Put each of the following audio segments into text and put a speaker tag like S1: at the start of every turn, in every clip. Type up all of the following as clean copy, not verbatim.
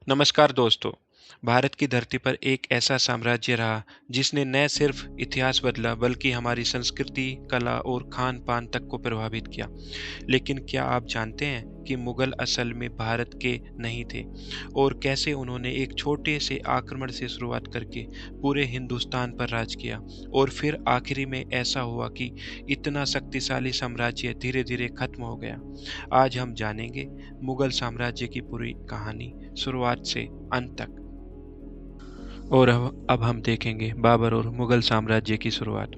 S1: नमस्कार दोस्तों। भारत की धरती पर एक ऐसा साम्राज्य रहा जिसने न सिर्फ इतिहास बदला बल्कि हमारी संस्कृति, कला और खान-पान तक को प्रभावित किया। लेकिन क्या आप जानते हैं कि मुगल असल में भारत के नहीं थे और कैसे उन्होंने एक छोटे से आक्रमण से शुरुआत करके पूरे हिंदुस्तान पर राज किया और फिर आखिरी में ऐसा हुआ कि इतना शक्तिशाली साम्राज्य धीरे-धीरे खत्म हो गया। आज हम जानेंगे मुगल साम्राज्य की पूरी कहानी शुरुआत से अंत तक। और अब हम देखेंगे बाबर और मुगल साम्राज्य की शुरुआत।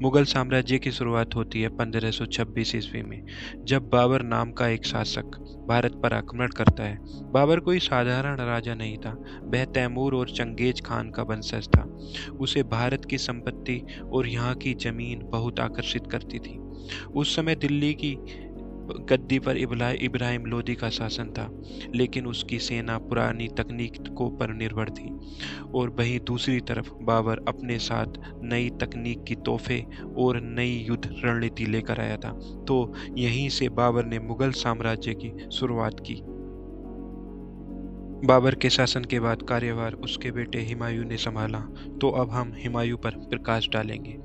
S1: मुगल साम्राज्य की शुरुआत होती है 1526 ईस्वी में, जब बाबर नाम का एक शासक भारत पर आक्रमण करता है। बाबर कोई साधारण राजा नहीं था, वह तैमूर और चंगेज खान का वंशज था। उसे भारत की संपत्ति और यहाँ की जमीन बहुत आकर्षित करती थी। उस समय दिल्ली की गद्दी पर इब्राहिम लोदी का शासन था, लेकिन उसकी सेना पुरानी तकनीक को पर निर्भर थी। और वहीं दूसरी तरफ बाबर अपने साथ नई तकनीक की तोहफे और नई युद्ध रणनीति लेकर आया था। तो यहीं से बाबर ने मुगल साम्राज्य की शुरुआत की। बाबर के शासन के बाद कार्यभार उसके बेटे हुमायूं ने संभाला। तो अब हम हुमायूं पर प्रकाश डालेंगे।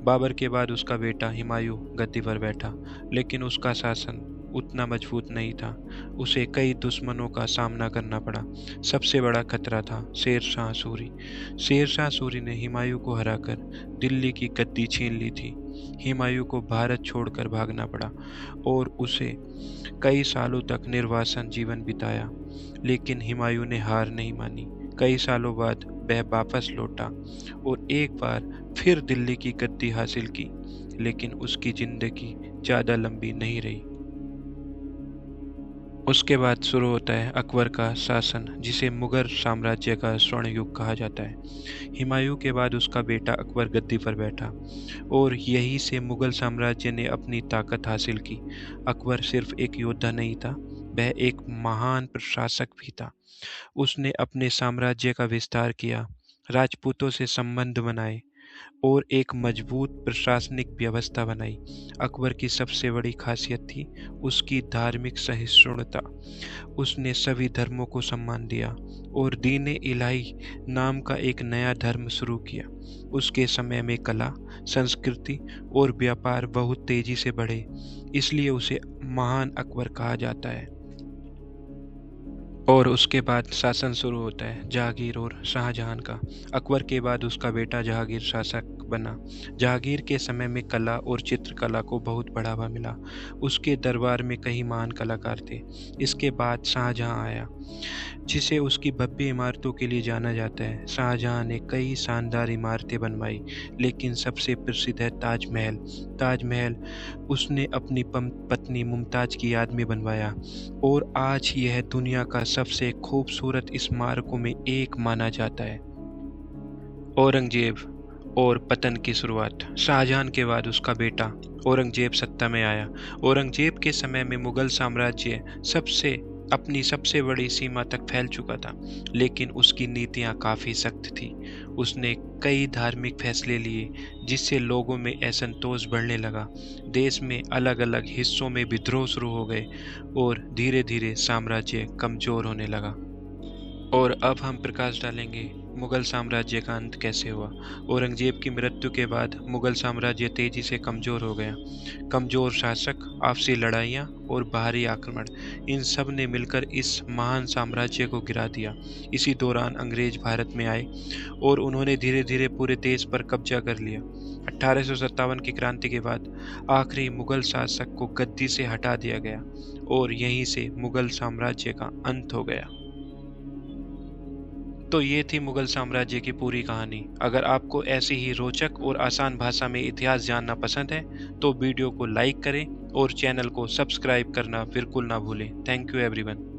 S1: बाबर के बाद उसका बेटा हुमायूं गद्दी पर बैठा, लेकिन उसका शासन उतना मजबूत नहीं था। उसे कई दुश्मनों का सामना करना पड़ा। सबसे बड़ा खतरा था शेर शाह सूरी। शेर शाह सूरी ने हुमायूं को हराकर दिल्ली की गद्दी छीन ली थी। हुमायूं को भारत छोड़कर भागना पड़ा और उसे कई सालों तक निर्वासन जीवन बिताया, लेकिन हुमायूं ने हार नहीं मानी। कई सालों बाद वह वापस लौटा और एक बार फिर दिल्ली की गद्दी हासिल की, लेकिन उसकी जिंदगी ज्यादा लंबी नहीं रही। उसके बाद शुरू होता है अकबर का शासन, जिसे मुगल साम्राज्य का स्वर्ण युग कहा जाता है। हुमायूं के बाद उसका बेटा अकबर गद्दी पर बैठा और यहीं से मुगल साम्राज्य ने अपनी ताकत हासिल की। अकबर सिर्फ एक योद्धा नहीं था, वह एक महान प्रशासक भी था। उसने अपने साम्राज्य का विस्तार किया, राजपूतों से संबंध बनाए और एक मजबूत प्रशासनिक व्यवस्था बनाई। अकबर की सबसे बड़ी खासियत थी उसकी धार्मिक सहिष्णुता। उसने सभी धर्मों को सम्मान दिया और दीन इलाही नाम का एक नया धर्म शुरू किया। उसके समय में कला, संस्कृति और व्यापार बहुत तेजी से बढ़े, इसलिए उसे महान अकबर कहा जाता है। और उसके बाद शासन शुरू होता है जहांगीर और शाहजहां का। अकबर के बाद उसका बेटा जहांगीर शासक बना। जहांगीर के समय में कला और चित्रकला को बहुत बढ़ावा मिला। उसके दरबार में कई महान कलाकार थे। इसके बाद शाहजहां आया, जिसे उसकी भव्य इमारतों के लिए जाना जाता है। शाहजहां ने कई शानदार इमारतें बनवाई, लेकिन सबसे प्रसिद्ध है ताजमहल। ताजमहल उसने अपनी पत्नी मुमताज की याद में बनवाया और आज यह दुनिया का सबसे खूबसूरत स्मारकों में एक माना जाता है। औरंगजेब और पतन की शुरुआत। शाहजहां के बाद उसका बेटा औरंगजेब सत्ता में आया। औरंगजेब के समय में मुगल साम्राज्य अपनी सबसे बड़ी सीमा तक फैल चुका था, लेकिन उसकी नीतियां काफी सख्त थी। उसने कई धार्मिक फैसले लिए, जिससे लोगों में असंतोष बढ़ने लगा। देश में अलग अलग हिस्सों में विद्रोह शुरू हो गए और धीरे धीरे साम्राज्य कमजोर होने लगा। और अब हम प्रकाश डालेंगे मुगल साम्राज्य का अंत कैसे हुआ। औरंगजेब की मृत्यु के बाद मुगल साम्राज्य तेजी से कमजोर हो गया। कमजोर शासक, आपसी लड़ाइयाँ और बाहरी आक्रमण, इन सब ने मिलकर इस महान साम्राज्य को गिरा दिया। इसी दौरान अंग्रेज भारत में आए और उन्होंने धीरे धीरे पूरे देश पर कब्जा कर लिया। 1857 की क्रांति के बाद आखिरी मुगल शासक को गद्दी से हटा दिया गया और यहीं से मुगल साम्राज्य का अंत हो गया। तो ये थी मुगल साम्राज्य की पूरी कहानी। अगर आपको ऐसी ही रोचक और आसान भाषा में इतिहास जानना पसंद है तो वीडियो को लाइक करें और चैनल को सब्सक्राइब करना बिल्कुल ना भूलें। Thank you everyone.